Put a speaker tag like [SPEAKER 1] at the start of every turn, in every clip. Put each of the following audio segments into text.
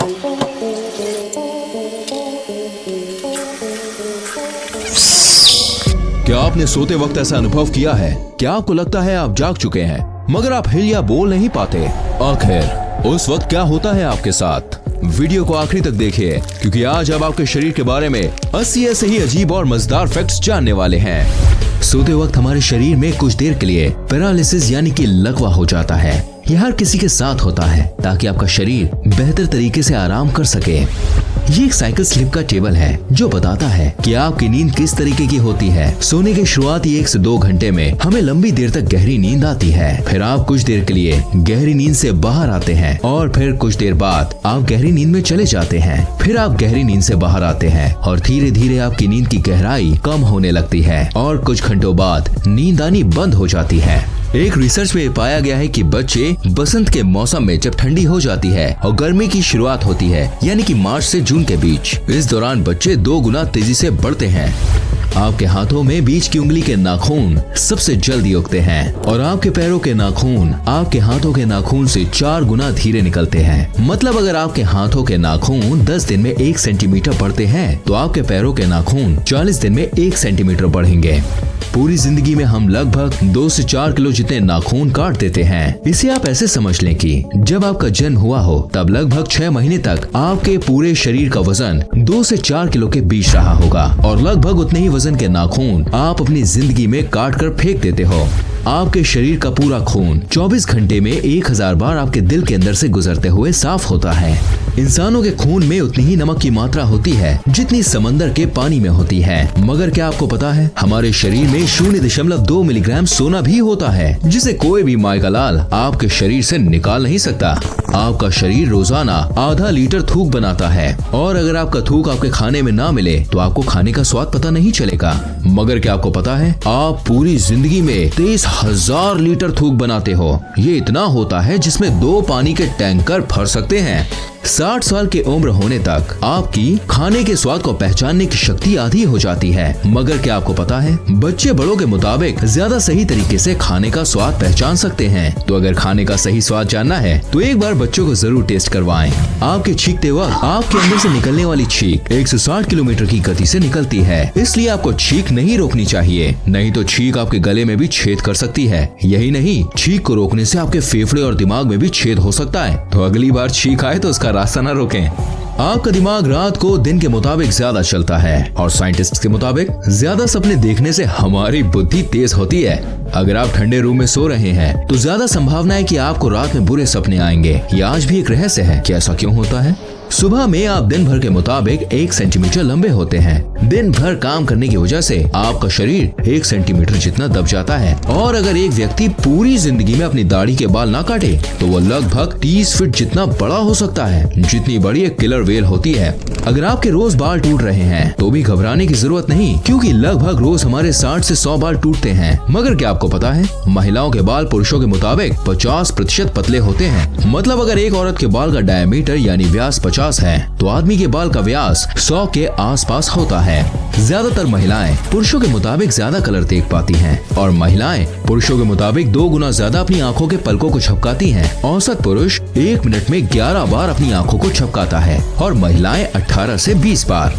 [SPEAKER 1] क्या आपने सोते वक्त ऐसा अनुभव किया है? क्या आपको लगता है आप जाग चुके हैं मगर आप हिल या बोल नहीं पाते? आखिर उस वक्त क्या होता है आपके साथ? वीडियो को आखिरी तक देखिए, क्योंकि आज हम आपके शरीर के बारे में 80 ऐसे ही अजीब और मजेदार फैक्ट्स जानने वाले हैं। सोते वक्त हमारे शरीर में कुछ देर के लिए पैरालिसिस यानी कि लकवा हो जाता है। यह हर किसी के साथ होता है ताकि आपका शरीर बेहतर तरीके से आराम कर सके। ये एक साइकिल स्लिप का टेबल है जो बताता है कि आपकी नींद किस तरीके की होती है। सोने के शुरुआती 1 से 2 घंटे में हमें लंबी देर तक गहरी नींद आती है। फिर आप कुछ देर के लिए गहरी नींद से बाहर आते हैं और फिर कुछ देर बाद आप गहरी नींद में चले जाते हैं। फिर आप गहरी नींद से बाहर आते हैं और धीरे धीरे आपकी नींद की गहराई कम होने लगती है और कुछ घंटों बाद नींद आनी बंद हो जाती है। एक रिसर्च में पाया गया है कि बच्चे बसंत के मौसम में जब ठंडी हो जाती है और गर्मी की शुरुआत होती है यानी कि मार्च से जून के बीच, इस दौरान बच्चे 2 गुना तेजी से बढ़ते हैं। आपके हाथों में बीच की उंगली के नाखून सबसे जल्दी उगते हैं और आपके पैरों के नाखून आपके हाथों के नाखून से 4 गुना धीरे निकलते हैं। मतलब अगर आपके हाथों के नाखून 10 दिन में 1 सेंटीमीटर बढ़ते हैं तो आपके पैरों के नाखून 40 दिन में 1 सेंटीमीटर बढ़ेंगे। पूरी जिंदगी में हम लगभग 2 से 4 किलो जितने नाखून काट देते हैं। इसे आप ऐसे समझ लें कि जब आपका जन्म हुआ हो तब लगभग 6 महीने तक आपके पूरे शरीर का वजन 2 से 4 किलो के बीच रहा होगा और लगभग उतने ही वजन के नाखून आप अपनी जिंदगी में काट कर फेंक देते हो। आपके शरीर का पूरा खून 24 घंटे में 1000 बार आपके दिल के अंदर से गुजरते हुए साफ होता है। इंसानों के खून में उतनी ही नमक की मात्रा होती है जितनी समंदर के पानी में होती है। मगर क्या आपको पता है हमारे शरीर में 0.2 मिलीग्राम सोना भी होता है, जिसे कोई भी माय का लाल आपके शरीर से निकाल नहीं सकता। आपका शरीर रोजाना आधा लीटर थूक बनाता है और अगर आपका थूक आपके खाने में ना मिले तो आपको खाने का स्वाद पता नहीं चलेगा। मगर क्या आपको पता है आप पूरी जिंदगी में 23,000 लीटर थूक बनाते हो। ये इतना होता है जिसमें 2 पानी के टैंकर भर सकते हैं। 60 साल की उम्र होने तक आपकी खाने के स्वाद को पहचानने की शक्ति आधी हो जाती है। मगर क्या आपको पता है बच्चे बड़ों के मुताबिक ज्यादा सही तरीके से खाने का स्वाद पहचान सकते हैं। तो अगर खाने का सही स्वाद जानना है तो एक बार बच्चों को जरूर टेस्ट करवाएं। आपके छींकते वक्त आपके अंदर से निकलने वाली छींक 160 किलोमीटर की गति से निकलती है, इसलिए आपको छींक नहीं रोकनी चाहिए, नहीं तो छींक आपके गले में भी छेद कर सकती है। यही नहीं, छींक को रोकने से आपके फेफड़े और दिमाग में भी छेद हो सकता है। तो अगली बार छींक आए तो उसका रास्ता न रोकें। आपका दिमाग रात को दिन के मुताबिक ज्यादा चलता है और साइंटिस्ट के मुताबिक ज्यादा सपने देखने से हमारी बुद्धि तेज होती है। अगर आप ठंडे रूम में सो रहे हैं तो ज्यादा संभावना है कि आपको रात में बुरे सपने आएंगे। ये आज भी एक रहस्य है कि ऐसा क्यों होता है। सुबह में आप दिन भर के मुताबिक 1 सेंटीमीटर लंबे होते हैं। दिन भर काम करने की वजह से आपका शरीर 1 सेंटीमीटर जितना दब जाता है और अगर एक व्यक्ति पूरी जिंदगी में अपनी दाढ़ी के बाल ना काटे तो वो लगभग 30 फीट जितना बड़ा हो सकता है, जितनी बड़ी एक किलर वेल होती है। अगर आपके रोज बाल टूट रहे हैं तो भी घबराने की जरूरत नहीं, क्योंकि लगभग रोज हमारे 60 से 100 बाल टूटते हैं। मगर क्या आपको पता है महिलाओं के बाल पुरुषों के मुताबिक 50% पतले होते हैं। मतलब अगर एक औरत के बाल का डायमीटर यानी व्यास 50 है तो आदमी के बाल का व्यास 100 के आसपास होता है। ज्यादातर महिलाएं पुरुषों के मुताबिक ज्यादा कलर देख पाती हैं और महिलाएं पुरुषों के मुताबिक 2 गुना ज्यादा अपनी आंखों के पलकों को झपकाती हैं। औसत पुरुष 1 मिनट में 11 बार अपनी आंखों को झपकाता है और महिलाएं 18 से 20 बार।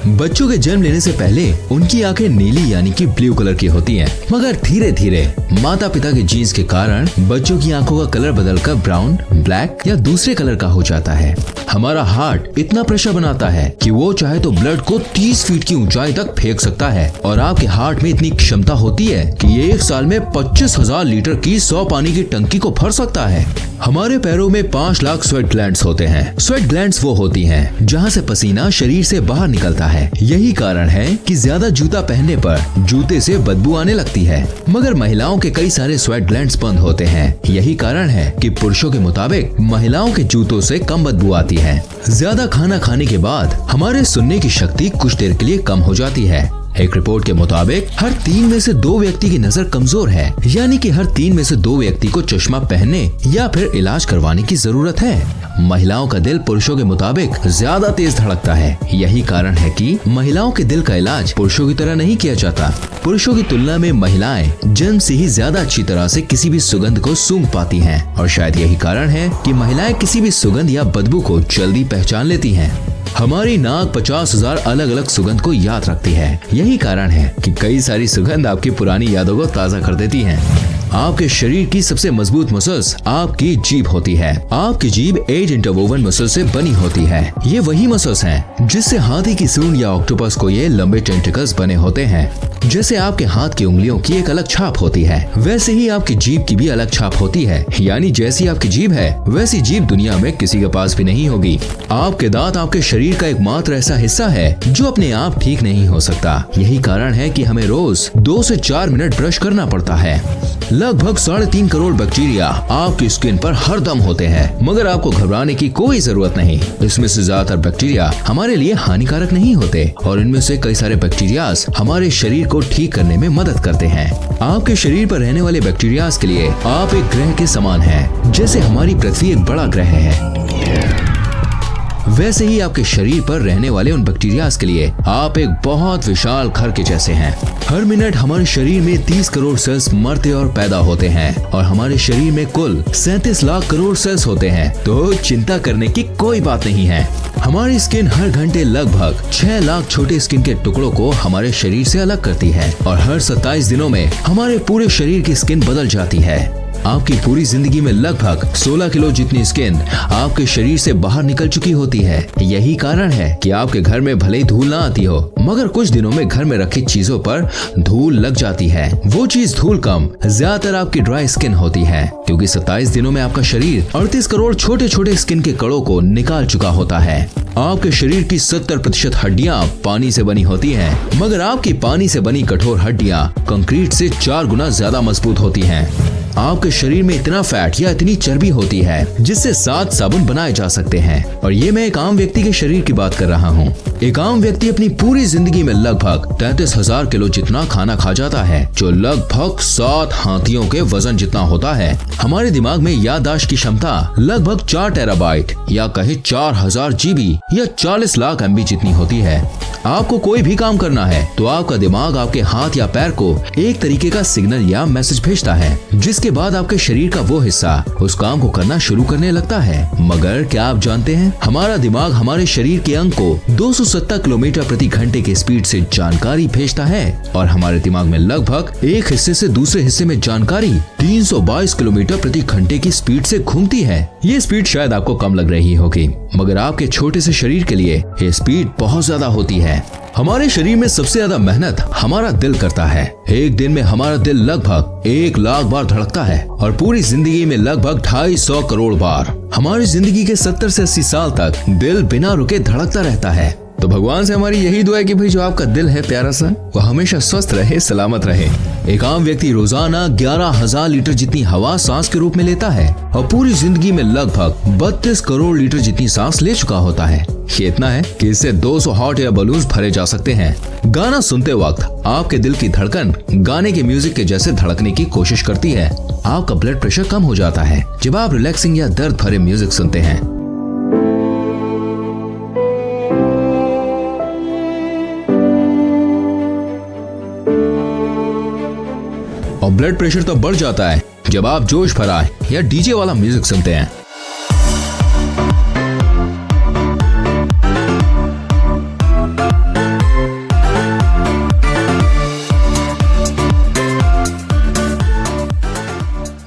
[SPEAKER 1] बच्चों के जन्म लेने से पहले उनकी आंखें नीली यानी कि ब्लू कलर की होती हैं, मगर धीरे धीरे माता पिता के जीन्स के कारण बच्चों की आंखों का कलर बदलकर ब्राउन, ब्लैक या दूसरे कलर का हो जाता है। हमारा हार्ट इतना प्रेशर बनाता है कि वो चाहे तो ब्लड को 30 फीट की ऊंचाई तक फेंक सकता है और आपके हार्ट में इतनी क्षमता होती है कि ये एक साल में 25,000 लीटर की 100 पानी की टंकी को भर सकता है। हमारे पैरों में 5 लाख स्वेट ग्लैंड्स होते हैं। स्वेट ग्लैंड्स वो होती हैं जहाँ से पसीना शरीर से बाहर निकलता है। यही कारण है कि ज्यादा जूता पहनने पर जूते से बदबू आने लगती है। मगर महिलाओं के कई सारे स्वेट ग्लैंड्स बंद होते हैं। यही कारण है कि पुरुषों के मुताबिक महिलाओं के जूतों से कम बदबू आती है। ज्यादा खाना खाने के बाद हमारे सुनने की शक्ति कुछ देर के लिए कम हो जाती है। एक रिपोर्ट के मुताबिक हर 3 में से 2 व्यक्ति की नजर कमजोर है, यानी कि हर 3 में से 2 व्यक्ति को चश्मा पहनने या फिर इलाज करवाने की जरूरत है। महिलाओं का दिल पुरुषों के मुताबिक ज्यादा तेज धड़कता है। यही कारण है कि महिलाओं के दिल का इलाज पुरुषों की तरह नहीं किया जाता। पुरुषों की तुलना में महिलाएं जन्म से ही ज्यादा अच्छी तरह से किसी भी सुगंध को सूंघ पाती हैं और शायद यही कारण है कि महिलाएं किसी भी सुगंध या बदबू को जल्दी पहचान लेती हैं। हमारी नाक 50,000 अलग अलग सुगंध को याद रखती है। यही कारण है कि कई सारी सुगंध आपकी पुरानी यादों को ताज़ा कर देती हैं। आपके शरीर की सबसे मजबूत मसल्स आपकी जीभ होती है। आपकी जीभ 8 इंटरवोवन मसल से बनी होती है। ये वही मसल्स हैं जिससे हाथी की सूंड या ऑक्टोपस को ये लंबे टेंटिकल्स बने होते हैं। जैसे आपके हाथ की उंगलियों की एक अलग छाप होती है, वैसे ही आपकी जीभ की भी अलग छाप होती है। यानी जैसी आपकी जीभ है वैसी जीभ दुनिया में किसी के पास भी नहीं होगी। आपके दांत आपके शरीर का एकमात्र ऐसा हिस्सा है जो अपने आप ठीक नहीं हो सकता। यही कारण है कि हमें रोज 2 से 4 मिनट ब्रश करना पड़ता है। लगभग 3.5 करोड़ बैक्टीरिया आपकी स्किन पर हरदम होते हैं, मगर आपको घबराने की कोई जरूरत नहीं। इसमें से ज्यादातर बैक्टीरिया हमारे लिए हानिकारक नहीं होते और इनमें से कई सारे बैक्टीरियाज हमारे शरीर को ठीक करने में मदद करते हैं। आपके शरीर पर रहने वाले बैक्टीरियाज के लिए आप एक ग्रह के समान हैं। जैसे हमारी पृथ्वी एक बड़ा ग्रह है, वैसे ही आपके शरीर पर रहने वाले उन बैक्टीरियाज के लिए आप एक बहुत विशाल घर के जैसे हैं। हर मिनट हमारे शरीर में 30 करोड़ सेल्स मरते और पैदा होते हैं और हमारे शरीर में कुल 37 लाख करोड़ सेल्स होते हैं, तो चिंता करने की कोई बात नहीं है। हमारी स्किन हर घंटे लगभग 6 लाख छोटे स्किन के टुकड़ों को हमारे शरीर से अलग करती है और हर 27 दिनों में हमारे पूरे शरीर की स्किन बदल जाती है। आपकी पूरी जिंदगी में लगभग 16 किलो जितनी स्किन आपके शरीर से बाहर निकल चुकी होती है। यही कारण है कि आपके घर में भले ही धूल ना आती हो, मगर कुछ दिनों में घर में रखी चीजों पर धूल लग जाती है। वो चीज धूल कम ज्यादातर आपकी ड्राई स्किन होती है, क्योंकि 27 दिनों में आपका शरीर 38 करोड़ छोटे छोटे स्किन के कणों को निकाल चुका होता है। आपके शरीर की 70% हड्डियां पानी से बनी होती हैं, मगर आपकी पानी से बनी कठोर हड्डियां कंक्रीट से 4 गुना ज्यादा मजबूत होती हैं। आपके शरीर में इतना फैट या इतनी चर्बी होती है जिससे 7 साबुन बनाए जा सकते हैं, और ये मैं एक आम व्यक्ति के शरीर की बात कर रहा हूँ। एक आम व्यक्ति अपनी पूरी जिंदगी में लगभग 33,000 किलो जितना खाना खा जाता है, जो लगभग 7 हाथियों के वजन जितना होता है। हमारे दिमाग में याददाश्त की क्षमता लगभग 4 टेराबाइट या कहीं 4000 GB या 40 लाख MB जितनी होती है। आपको कोई भी काम करना है तो आपका दिमाग आपके हाथ या पैर को एक तरीके का सिग्नल या मैसेज भेजता है, जिसके बाद आपके शरीर का वो हिस्सा उस काम को करना शुरू करने लगता है। मगर क्या आप जानते हैं, हमारा दिमाग हमारे शरीर के अंग को 270 किलोमीटर प्रति घंटे के स्पीड से जानकारी भेजता है और हमारे दिमाग में लगभग एक हिस्से से दूसरे हिस्से में जानकारी 322 किलोमीटर प्रति घंटे की स्पीड से घूमती है। ये स्पीड शायद आपको कम लग रही होगी, मगर आपके छोटे से शरीर के लिए ये स्पीड बहुत ज्यादा होती है। हमारे शरीर में सबसे ज्यादा मेहनत हमारा दिल करता है। एक दिन में हमारा दिल लगभग 1 लाख बार धड़कता है और पूरी जिंदगी में लगभग 250 करोड़ बार। हमारी जिंदगी के 70 से 80 साल तक दिल बिना रुके धड़कता रहता है। तो भगवान से हमारी यही दुआ है कि भाई जो आपका दिल है प्यारा सा, वो हमेशा स्वस्थ रहे, सलामत रहे। एक आम व्यक्ति रोजाना 11,000 लीटर जितनी हवा सांस के रूप में लेता है और पूरी जिंदगी में लगभग 32 करोड़ लीटर जितनी सांस ले चुका होता है। ये इतना है कि इससे 200 हॉट एयर बलून्स भरे जा सकते हैं। गाना सुनते वक्त आपके दिल की धड़कन गाने के म्यूजिक के जैसे धड़कने की कोशिश करती है। आपका ब्लड प्रेशर कम हो जाता है जब आप रिलैक्सिंग या दर्द भरे म्यूजिक सुनते हैं। और ब्लड प्रेशर तो बढ़ जाता है जब आप जोश भरा या डीजे वाला म्यूजिक सुनते हैं।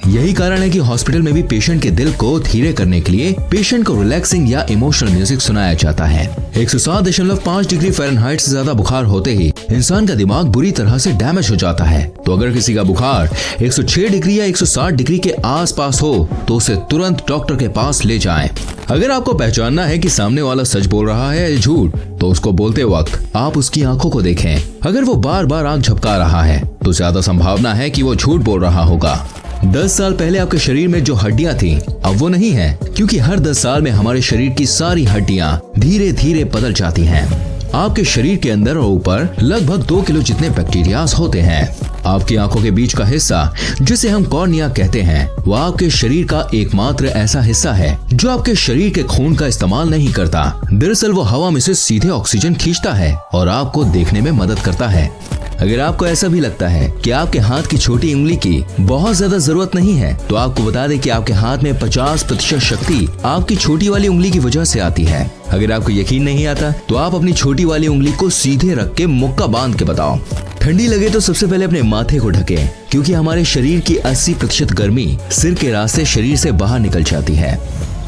[SPEAKER 1] यही कारण है कि हॉस्पिटल में भी पेशेंट के दिल को धीरे करने के लिए पेशेंट को रिलैक्सिंग या इमोशनल म्यूजिक सुनाया जाता है। 107.5 डिग्री फ़ारेनहाइट से ज्यादा बुखार होते ही इंसान का दिमाग बुरी तरह से डैमेज हो जाता है। तो अगर किसी का बुखार 106 डिग्री या 160 डिग्री के आसपास हो तो उसे तुरंत डॉक्टर के पास ले जाएं। अगर आपको पहचानना है कि सामने वाला सच बोल रहा है या झूठ, तो उसको बोलते वक्त आप उसकी आंखों को देखें। अगर वो बार बार आंख झपका रहा है तो ज्यादा संभावना है कि वो झूठ बोल रहा होगा। 10 साल पहले आपके शरीर में जो हड्डियां थी अब वो नहीं है, क्योंकि हर 10 साल में हमारे शरीर की सारी हड्डियां धीरे धीरे बदल जाती हैं। आपके शरीर के अंदर और ऊपर लगभग 2 किलो जितने बैक्टीरियाज होते हैं। आपकी आंखों के बीच का हिस्सा जिसे हम कॉर्निया कहते हैं, वह आपके शरीर का एकमात्र ऐसा हिस्सा है जो आपके शरीर के खून का इस्तेमाल नहीं करता। दरअसल वो हवा में से सीधे ऑक्सीजन खींचता है और आपको देखने में मदद करता है। अगर आपको ऐसा भी लगता है कि आपके हाथ की छोटी उंगली की बहुत ज्यादा जरूरत नहीं है, तो आपको बता दें कि आपके हाथ में 50% शक्ति आपकी छोटी वाली उंगली की वजह से आती है। अगर आपको यकीन नहीं आता तो आप अपनी छोटी वाली उंगली को सीधे रख के मुक्का बांध के बताओ। ठंडी लगे तो सबसे पहले अपने माथे को ढकें, क्योंकि हमारे शरीर की 80% गर्मी सिर के रास्ते शरीर से बाहर निकल जाती है।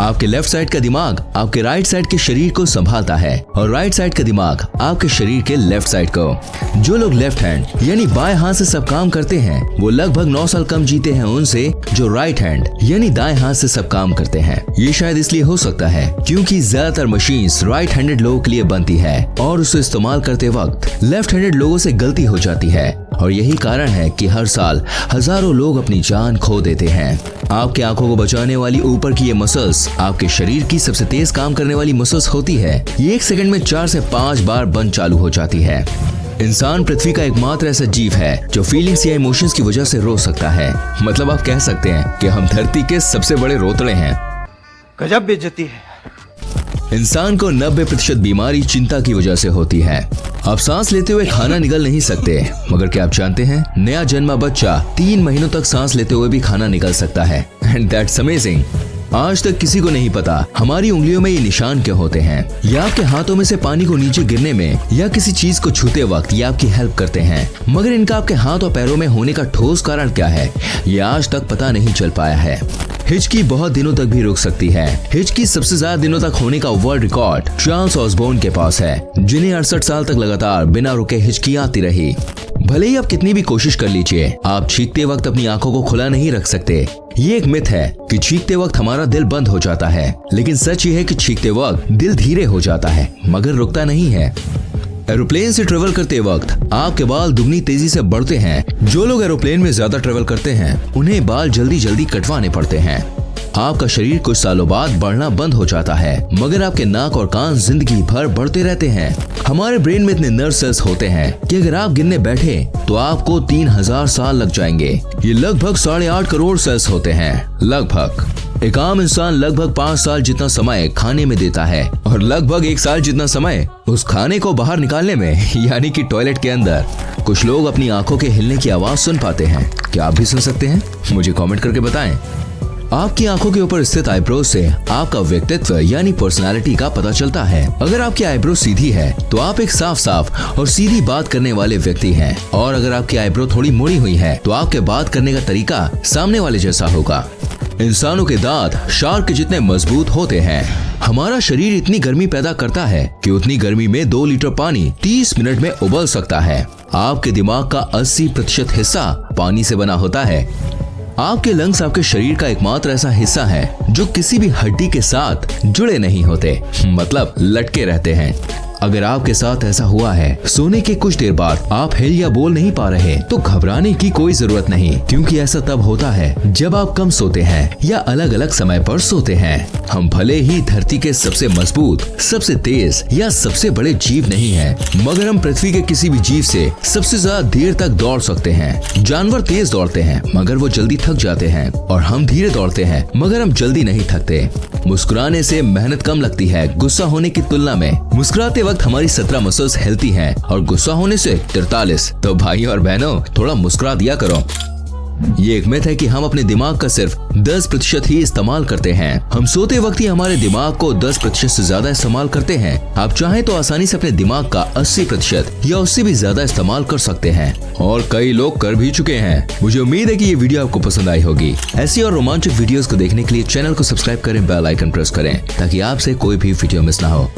[SPEAKER 1] आपके लेफ्ट साइड का दिमाग आपके राइट साइड के शरीर को संभालता है और राइट साइड का दिमाग आपके शरीर के लेफ्ट साइड को। जो लोग लेफ्ट हैंड यानी बाएं हाथ से सब काम करते हैं, वो लगभग 9 साल कम जीते हैं उनसे जो राइट हैंड यानी दाएं हाथ से सब काम करते हैं। ये शायद इसलिए हो सकता है क्योंकि ज्यादातर मशीन्स राइट हैंडेड लोगों के लिए बनती है और उसे इस्तेमाल करते वक्त लेफ्ट हैंडेड लोगों से गलती हो जाती है, और यही कारण है कि हर साल हजारों लोग अपनी जान खो देते हैं। आपकी आंखों को बचाने वाली ऊपर की ये मसल्स आपके शरीर की सबसे तेज काम करने वाली मसल्स होती है। ये 1 सेकंड में 4 से 5 बार बंद चालू हो जाती है। इंसान पृथ्वी का एकमात्र ऐसा जीव है जो फीलिंग्स या इमोशंस की वजह से रो सकता है। मतलब आप कह सकते हैं कि हम धरती के सबसे बड़े रोतड़े हैं।
[SPEAKER 2] गजब बेइज्जती है।
[SPEAKER 1] इंसान को 90% बीमारी चिंता की वजह से होती है। आप सांस लेते हुए खाना निगल नहीं सकते, मगर क्या आप जानते हैं नया जन्मा बच्चा 3 महीनों तक सांस लेते हुए भी खाना निगल सकता है। And that's amazing. आज तक किसी को नहीं पता हमारी उंगलियों में ये निशान क्या होते हैं। ये आपके हाथों में से पानी को नीचे गिरने में या किसी चीज को छूते वक्त ये आपकी हेल्प करते हैं, मगर इनका आपके हाथ और पैरों में होने का ठोस कारण क्या है, ये आज तक पता नहीं चल पाया है। हिचकी बहुत दिनों तक भी रुक सकती है। हिचकी सबसे ज्यादा दिनों तक होने का वर्ल्ड रिकॉर्ड चार्ल्स ऑसबोर्न के पास है, जिन्हें 68 साल तक लगातार बिना रुके हिचकी आती रही। भले ही आप कितनी भी कोशिश कर लीजिए, आप चीखते वक्त अपनी आंखों को खुला नहीं रख सकते। ये एक मिथ है कि चीखते वक्त हमारा दिल बंद हो जाता है, लेकिन सच ये है कि चीखते वक्त दिल धीरे हो जाता है मगर रुकता नहीं है। एरोप्लेन से ट्रेवल करते वक्त आपके बाल दुगनी तेजी से बढ़ते हैं। जो लोग एरोप्लेन में ज्यादा ट्रेवल करते हैं उन्हें बाल जल्दी जल्दी कटवाने पड़ते हैं। आपका शरीर कुछ सालों बाद बढ़ना बंद हो जाता है, मगर आपके नाक और कान जिंदगी भर बढ़ते रहते हैं। हमारे ब्रेन में इतने नर्व सेल्स होते हैं कि अगर आप गिनने बैठे तो आपको 3000 साल लग जाएंगे। ये लगभग 8.5 करोड़ सेल्स होते हैं। लगभग एक आम इंसान लगभग 5 साल जितना समय खाने में देता है और लगभग 1 साल जितना समय उस खाने को बाहर निकालने में, यानी कि टॉयलेट के अंदर। कुछ लोग अपनी आंखों के हिलने की आवाज सुन पाते हैं। क्या आप भी सुन सकते हैं? मुझे कमेंट करके बताएं। आपकी आंखों के ऊपर स्थित आईब्रो से आपका व्यक्तित्व यानी पर्सनालिटी का पता चलता है। अगर आपकी आईब्रो सीधी है तो आप एक साफ साफ और सीधी बात करने वाले व्यक्ति हैं, और अगर आपकी आईब्रो थोड़ी मुड़ी हुई है तो आपके बात करने का तरीका सामने वाले जैसा होगा। इंसानों के दांत शार्क के जितने मजबूत होते हैं। हमारा शरीर इतनी गर्मी पैदा करता है कि उतनी गर्मी में 2 लीटर पानी 30 मिनट में उबल सकता है। आपके दिमाग का 80% हिस्सा पानी से बना होता है। आपके लंग्स आपके शरीर का एकमात्र ऐसा हिस्सा है जो किसी भी हड्डी के साथ जुड़े नहीं होते, मतलब लटके रहते हैं। अगर आपके साथ ऐसा हुआ है, सोने के कुछ देर बाद आप हिल या बोल नहीं पा रहे, तो घबराने की कोई जरूरत नहीं, क्योंकि ऐसा तब होता है जब आप कम सोते हैं या अलग अलग समय पर सोते हैं। हम भले ही धरती के सबसे मजबूत, सबसे तेज या सबसे बड़े जीव नहीं हैं, मगर हम पृथ्वी के किसी भी जीव से सबसे ज्यादा देर तक दौड़ सकते हैं। जानवर तेज दौड़ते हैं मगर वो जल्दी थक जाते हैं, और हम धीरे दौड़ते हैं मगर हम जल्दी नहीं थकते। मुस्कुराने से मेहनत कम लगती है गुस्सा होने की तुलना में। मुस्कुराते वक्त हमारी 17 मसल्स हिलती हैं और गुस्सा होने से 43। तो भाइयों और बहनों, थोड़ा मुस्कुरा दिया करो। ये एक मिथ है कि हम अपने दिमाग का सिर्फ 10% ही इस्तेमाल करते हैं। हम सोते वक्त ही हमारे दिमाग को 10% से ज्यादा इस्तेमाल करते हैं। आप चाहें तो आसानी से अपने दिमाग का 80% या उससे भी ज्यादा इस्तेमाल कर सकते हैं, और कई लोग कर भी चुके हैं। मुझे उम्मीद है कि ये वीडियो आपको पसंद आई होगी। ऐसी और रोमांचक वीडियोस को देखने के लिए चैनल को सब्सक्राइब करें, बेल आइकन प्रेस करें, ताकि आपसे कोई भी वीडियो मिस ना हो।